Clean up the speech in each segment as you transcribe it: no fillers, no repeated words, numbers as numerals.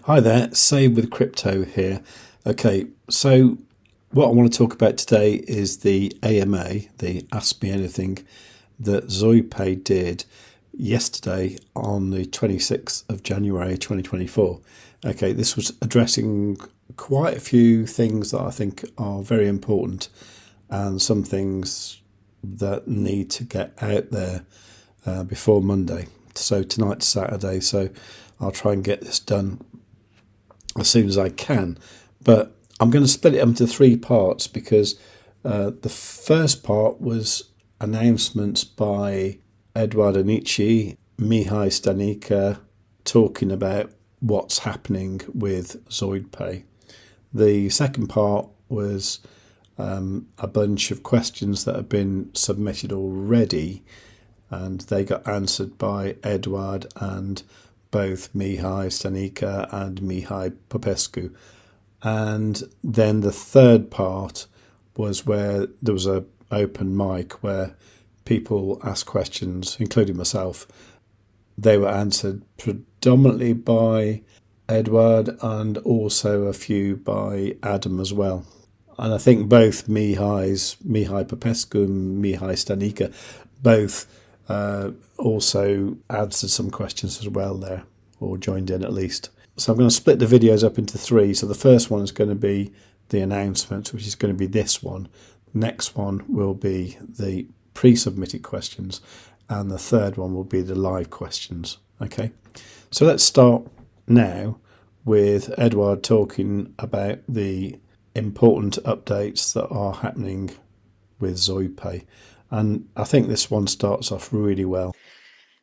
Hi there, Save with Crypto here. Okay, so what I want to talk about today is the AMA, the Ask Me Anything, that ZoidPay did yesterday on the 26th of January 2024. Okay, this was addressing quite a few things that I think are very important and some things that need to get out there before Monday. So tonight's Saturday, so I'll try and get this done as soon as I can. But I'm going to split it up into three parts because the first part was announcements by Eduard Oneci, Mihai, Stanica, talking about what's happening with ZoidPay. The second part was a bunch of questions that have been submitted already, and they got answered by Eduard and both Mihai Stanica and Mihai Popescu. And then the third part was where there was an open mic where people asked questions, including myself. They were answered predominantly by Eduard and also a few by Adam as well. And I think both Mihai Popescu and Mihai Stanica, both also answered some questions as well there, or joined in at least. So I'm going to split the videos up into three. So the first one is going to be the announcement, which is going to be this one. Next one will be the pre-submitted questions, and the third one will be the live questions. Okay, so let's start now with Eduard talking about the important updates that are happening with ZoidPay. And I think this one starts off really well.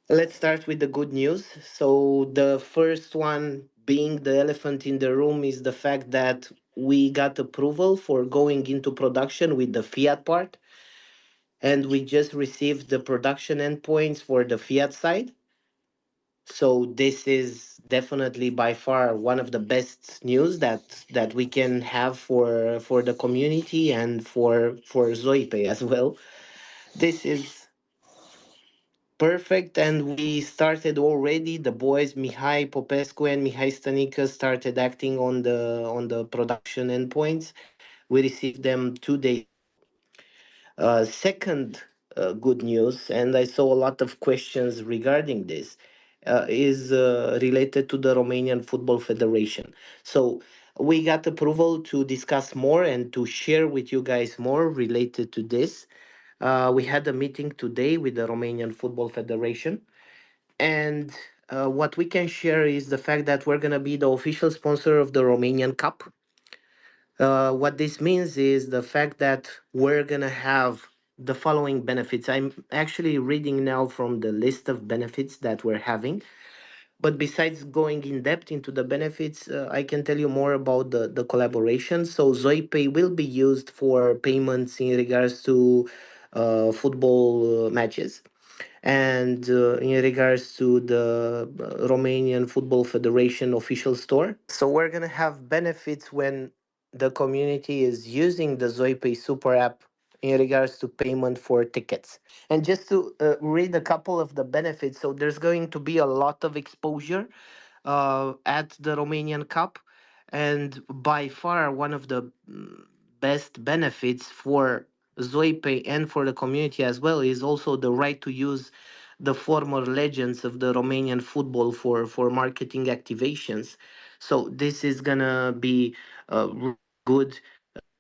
Let's start with the good news. So, the first one being the elephant in the room is the fact that we got approval for going into production with the fiat part, and we just received the production endpoints for the fiat side. So, this is definitely by far one of the best news that we can have for the community and for ZoiPay as well. This is perfect, and we started already. The boys Mihai Popescu and Mihai Stanica started acting on the production endpoints. We received them 2 days. Second good news, and I saw a lot of questions regarding this, is related to the Romanian Football Federation. So we got approval to discuss more and to share with you guys more related to this. We had a meeting today with the Romanian Football Federation, and what we can share is the fact that we're going to be the official sponsor of the Romanian Cup. What this means is the fact that we're going to have the following benefits. I'm actually reading now from the list of benefits that we're having. But besides going in depth into the benefits, I can tell you more about the collaboration. So ZoiPay will be used for payments in regards to football matches, and in regards to the Romanian Football Federation official store. So we're going to have benefits when the community is using the ZoiPay Super app in regards to payment for tickets. And just to read a couple of the benefits, so there's going to be a lot of exposure at the Romanian Cup, and by far one of the best benefits for ZoiPay and for the community as well is also the right to use the former legends of the Romanian football for marketing activations. So this is gonna be good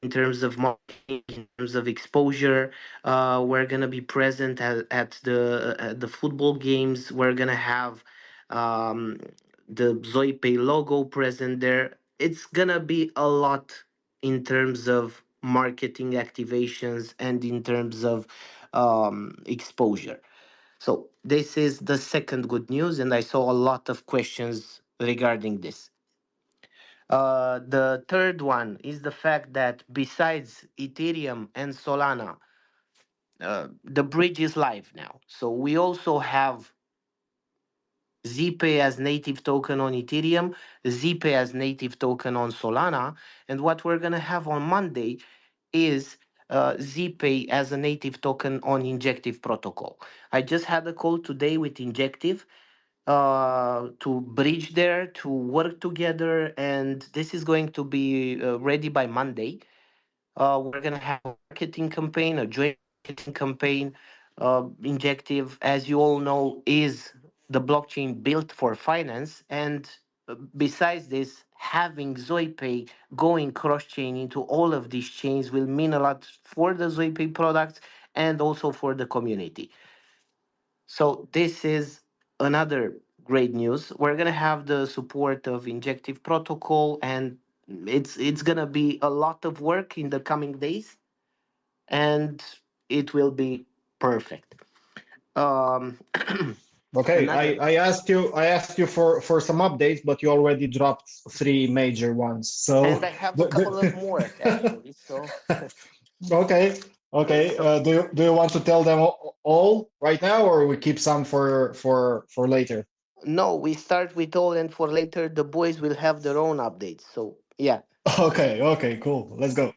in terms of marketing, in terms of exposure. We're gonna be present at the football games. We're gonna have um, the ZoiPay logo present there. It's gonna be a lot in terms of marketing activations and in terms of exposure. So this is the second good news, and I saw a lot of questions regarding this. The third one is the fact that besides Ethereum and Solana, the bridge is live now. So we also have ZPay as native token on Ethereum, ZPay as native token on Solana, and what we're gonna have on Monday is ZPay as a native token on Injective protocol. I just had a call today with Injective. to bridge there, to work together, and this is going to be ready by Monday. We're gonna have a marketing campaign, a joint marketing campaign. Injective, as you all know, is the blockchain built for finance, and besides this, having ZoidPay going cross-chain into all of these chains will mean a lot for the ZoidPay products and also for the community. So this is another great news. We're gonna have the support of Injective Protocol, and it's gonna be a lot of work in the coming days, and it will be perfect. Um, Okay, another, I asked you for some updates, but you already dropped three major ones. So and I have a couple of more actually. So, okay, okay. so Do you want to tell them all right now, or we keep some for later? no, we start with all, and for later the boys will have their own updates. So yeah. Okay, okay, cool. Let's go.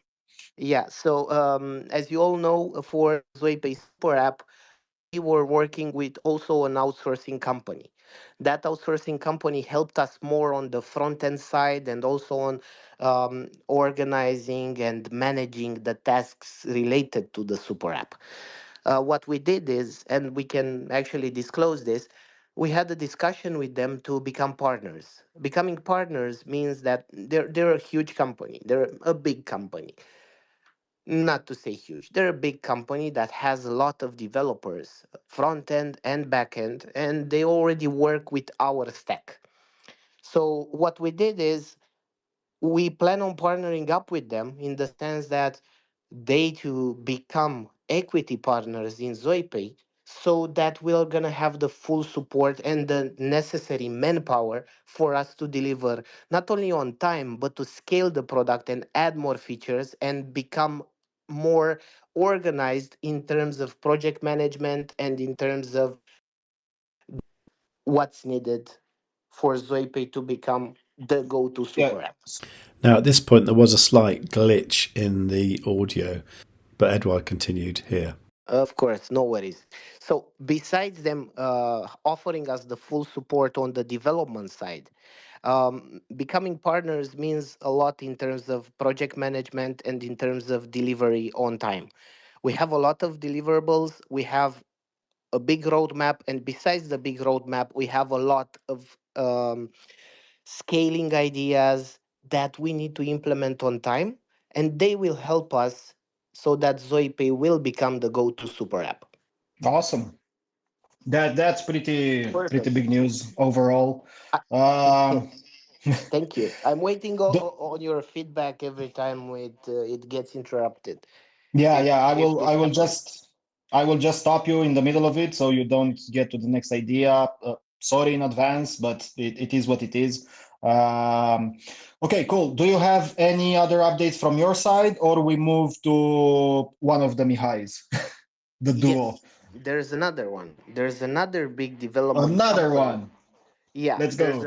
Yeah, so as you all know, for ZoiPay Super App, we were working with also an outsourcing company. That outsourcing company helped us more on the front end side and also on organizing and managing the tasks related to the Super App. What we did is, and we can actually disclose this, we had a discussion with them to become partners. Becoming partners means that they're a huge company, they're a big company, not to say huge. They're a big company that has a lot of developers, front end and back end, and they already work with our stack. So what we did is we plan on partnering up with them in the sense that they to become equity partners in ZoiPay, so that we're gonna have the full support and the necessary manpower for us to deliver not only on time but to scale the product and add more features and become more organized in terms of project management and in terms of what's needed for ZoiPay to become the go-to Yeah. super app. Now, at this point, there was a slight glitch in the audio, but Eduard continued here. Of course, no worries. So, besides them offering us the full support on the development side, becoming partners means a lot in terms of project management and in terms of delivery on time. We have a lot of deliverables, we have a big roadmap, and besides the big roadmap, we have a lot of scaling ideas that we need to implement on time, and they will help us so that ZoiPay will become the go-to super app. Awesome. That's pretty Perfect. big news overall. Uh, Um, Thank you. I'm waiting the, on your feedback every time it gets interrupted. yeah, yeah. If this happens. I will just stop you in the middle of it so you don't get to the next idea. Sorry in advance, but it is what it is. Um, okay, cool. Do you have any other updates from your side, or we move to one of the Mihais, the duo? Yes, there's another one. There's another big development Another company. one. Yeah, Let's go.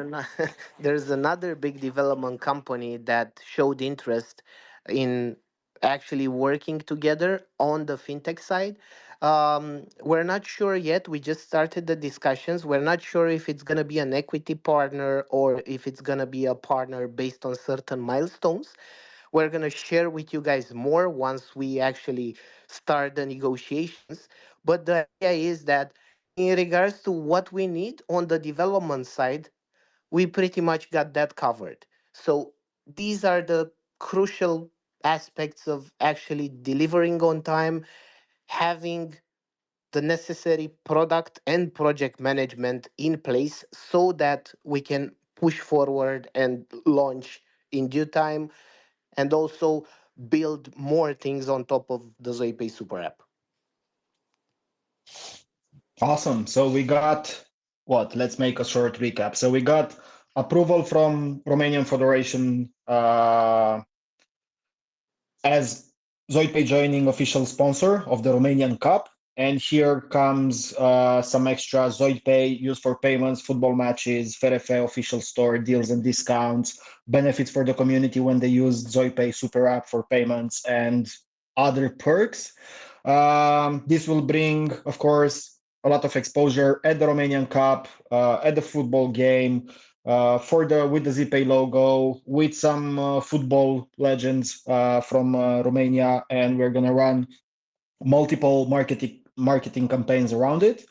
there's another big development company that showed interest in actually working together on the fintech side. We're not sure yet. We just started the discussions. We're not sure if it's gonna be an equity partner or if it's gonna be a partner based on certain milestones. We're gonna share with you guys more once we actually start the negotiations. But the idea is that in regards to what we need on the development side, we pretty much got that covered. So these are the crucial aspects of actually delivering on time, having the necessary product and project management in place so that we can push forward and launch in due time and also build more things on top of the ZoiPay super app. Awesome. So we got what? Let's make a short recap. So we got approval from Romanian Federation as ZoidPay joining official sponsor of the Romanian Cup. And here comes some extra ZoidPay used for payments, football matches, FRF official store deals and discounts, benefits for the community when they use ZoidPay super app for payments, and other perks. This will bring, of course, a lot of exposure at the Romanian Cup, at the football game, with the ZPay logo, with some football legends from Romania, and we're gonna run multiple marketing campaigns around it.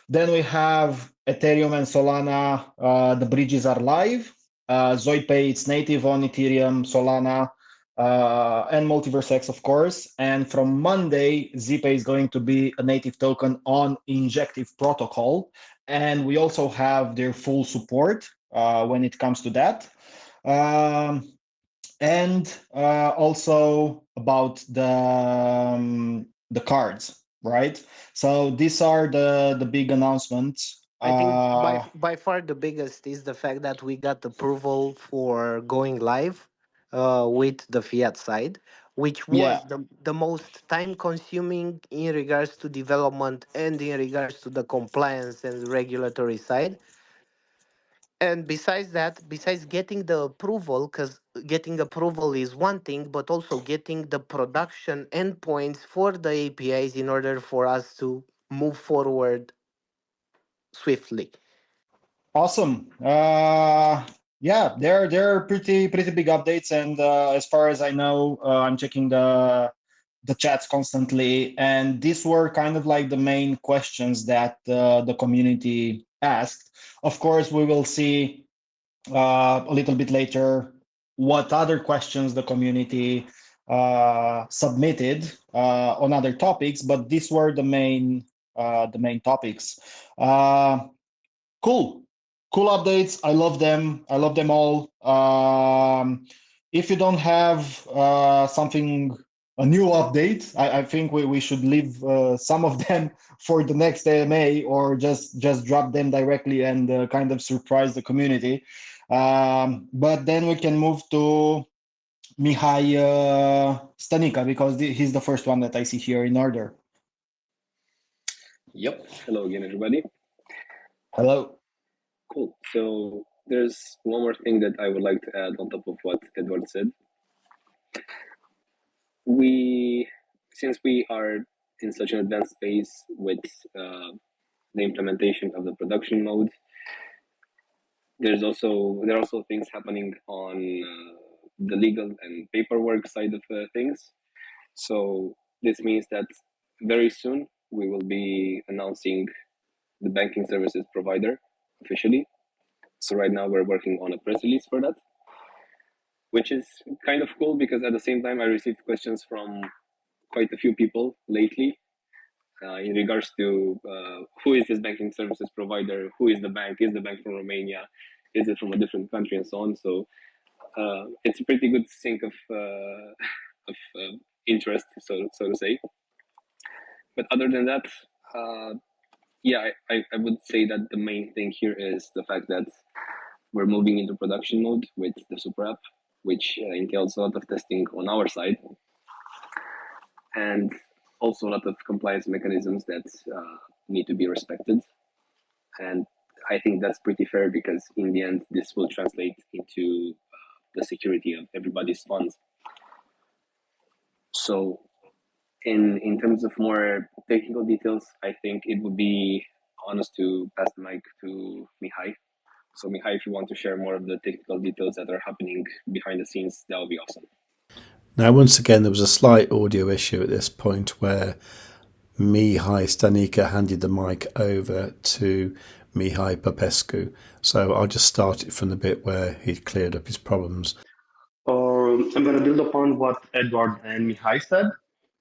Then we have Ethereum and Solana. The bridges are live. ZoidPay, it's native on Ethereum, Solana, and Multiverse X, of course. And from Monday, ZPay is going to be a native token on Injective protocol. And we also have their full support when it comes to that. And also about the cards, right? So these are the big announcements. I think by far the biggest is the fact that we got approval for going live with the fiat side, which Yeah, was the most time consuming in regards to development and in regards to the compliance and regulatory side. And besides that, besides getting the approval, because getting approval is one thing, but also getting the production endpoints for the APIs in order for us to move forward swiftly. awesome. Yeah, they're pretty big updates, and as far as I know, I'm checking the chats constantly, and these were kind of like the main questions that the community asked. Of course, we will see a little bit later what other questions the community submitted on other topics, but these were the main topics. Cool, cool updates. I love them. I love them all. If you don't have a new update, I think we should leave some of them for the next AMA, or just drop them directly and kind of surprise the community. But then we can move to Mihai Stanica, because he's the first one that I see here in order. Yep. Hello again, everybody. Hello. Cool. So there's one more thing that I would like to add on top of what Eduard said. Since we are in such an advanced phase with the implementation of the production mode, there are also things happening on the legal and paperwork side of things. So this means that very soon we will be announcing the banking services provider officially. So right now we're working on a press release for that, which is kind of cool because at the same time I received questions from quite a few people lately in regards to who is this banking services provider, who is the bank from Romania, is it from a different country, and so on. So it's a pretty good sync of interest, so to say. But other than that, yeah, I would say that the main thing here is the fact that we're moving into production mode with the super app, which entails a lot of testing on our side, and also a lot of compliance mechanisms that need to be respected. And I think that's pretty fair because in the end, this will translate into the security of everybody's funds. So in terms of more technical details, I think it would be honest to pass the mic to Mihai. So Mihai, if you want to share more of the technical details that are happening behind the scenes, that would be awesome. Now, once again, there was a slight audio issue at this point where Mihai Stanica handed the mic over to Mihai Popescu. So I'll just start it from the bit where he'd cleared up his problems. I'm going to build upon what Eduard and Mihai said.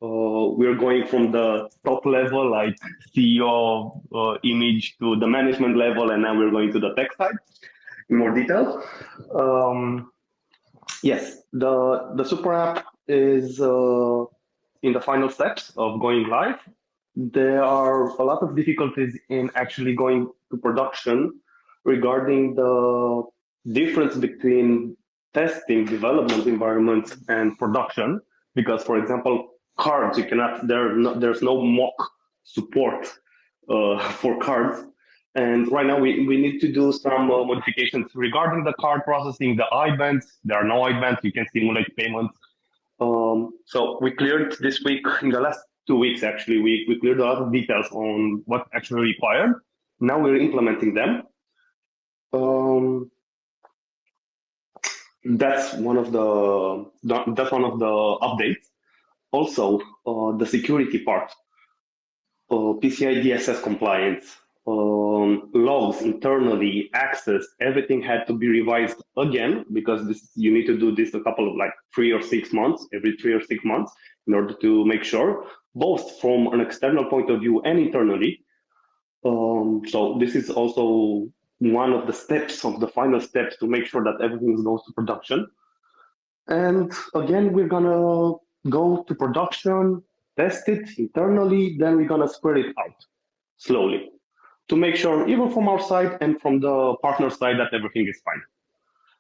We're going from the top level, like CEO image, to the management level, and now we're going to the tech side in more detail. Yes, the super app is in the final steps of going live. There are a lot of difficulties in actually going to production regarding the difference between testing development environments and production, because for example cards, you cannot there's no mock support for cards, and right now we need to do some modifications regarding the card processing, the IBANs. There are no IBANs, you can simulate payments. So we cleared this week, in the last 2 weeks actually, we cleared a lot of details on what actually required. Now we're implementing them. That's one of the updates. Also, the security part, PCI DSS compliance, logs internally, access, everything had to be revised again because you need to do this a couple of like 3 or 6 months, every 3 or 6 months, in order to make sure, both from an external point of view and internally. So this is also one of the steps, of the final steps, to make sure that everything goes to production. And again, we're gonna go to production, test it internally, then we're gonna spread it out slowly to make sure, even from our side and from the partner side, that everything is fine.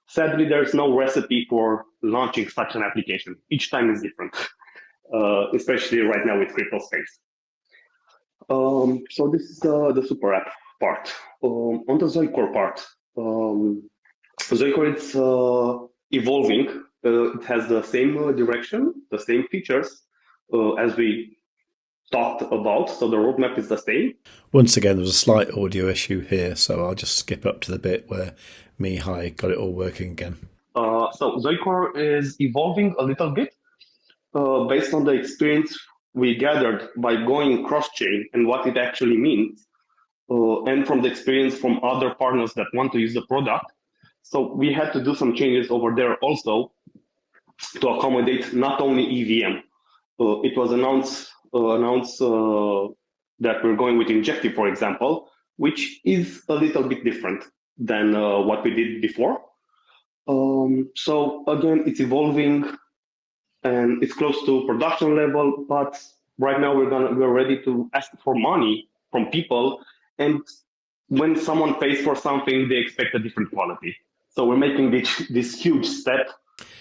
Sadly, there's no recipe for launching such an application. Each time is different, especially right now with crypto space. So this is the super app part. On the ZoidCore part, ZoidCore is evolving. It has the same direction, the same features as we talked about. So the roadmap is the same. Once again, there was a slight audio issue here, so I'll just skip up to the bit where Mihai got it all working again. So ZoidCore is evolving a little bit based on the experience we gathered by going cross-chain and what it actually means, and from the experience from other partners that want to use the product. So we had to do some changes over there also to accommodate not only EVM. It was announced that we're going with Injective, for example, which is a little bit different than what we did before. So again, it's evolving and it's close to production level, but right now we're ready to ask for money from people, and when someone pays for something, they expect a different quality. So we're making this huge step.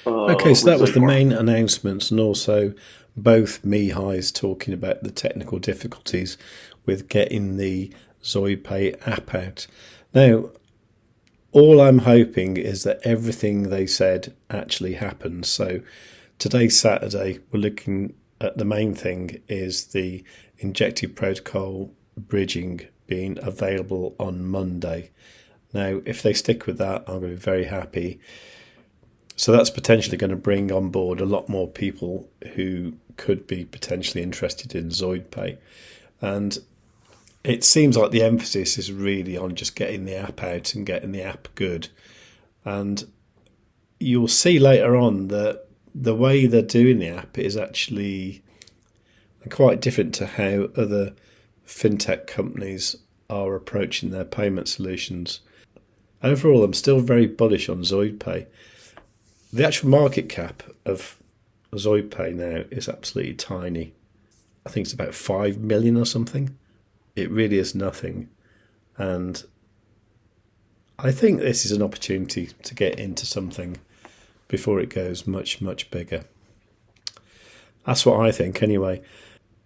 Okay, so that was the main announcements, and also both Mihai's talking about the technical difficulties with getting the ZoidPay app out. Now, all I'm hoping is that everything they said actually happens. So today's Saturday, we're looking at the main thing is the Injective protocol bridging being available on Monday. Now, if they stick with that, I'm going to be very happy. So that's potentially going to bring on board a lot more people who could be potentially interested in ZoidPay. And it seems like the emphasis is really on just getting the app out and getting the app good. And you'll see later on that the way they're doing the app is actually quite different to how other fintech companies are approaching their payment solutions. Overall, I'm still very bullish on ZoidPay. The actual market cap of ZoidPay now is absolutely tiny. I think it's about 5 million or something. It really is nothing. And I think this is an opportunity to get into something before it goes much, much bigger. That's what I think anyway.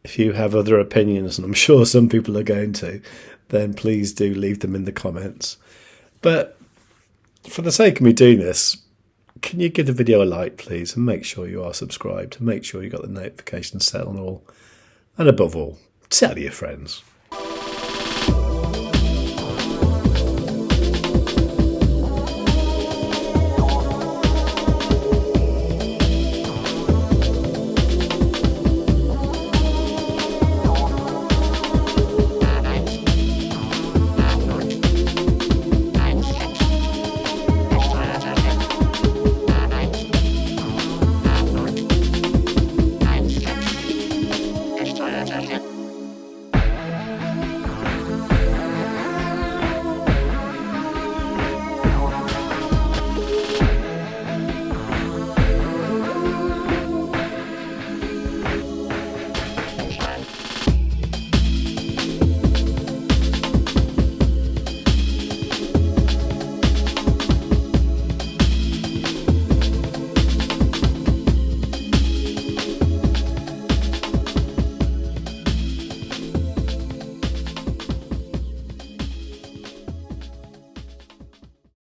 If you have other opinions, and I'm sure some people are going to, then please do leave them in the comments. But for the sake of me doing this, can you give the video a like, please, and make sure you are subscribed, and make sure you got the notifications set on all. And above all, tell your friends.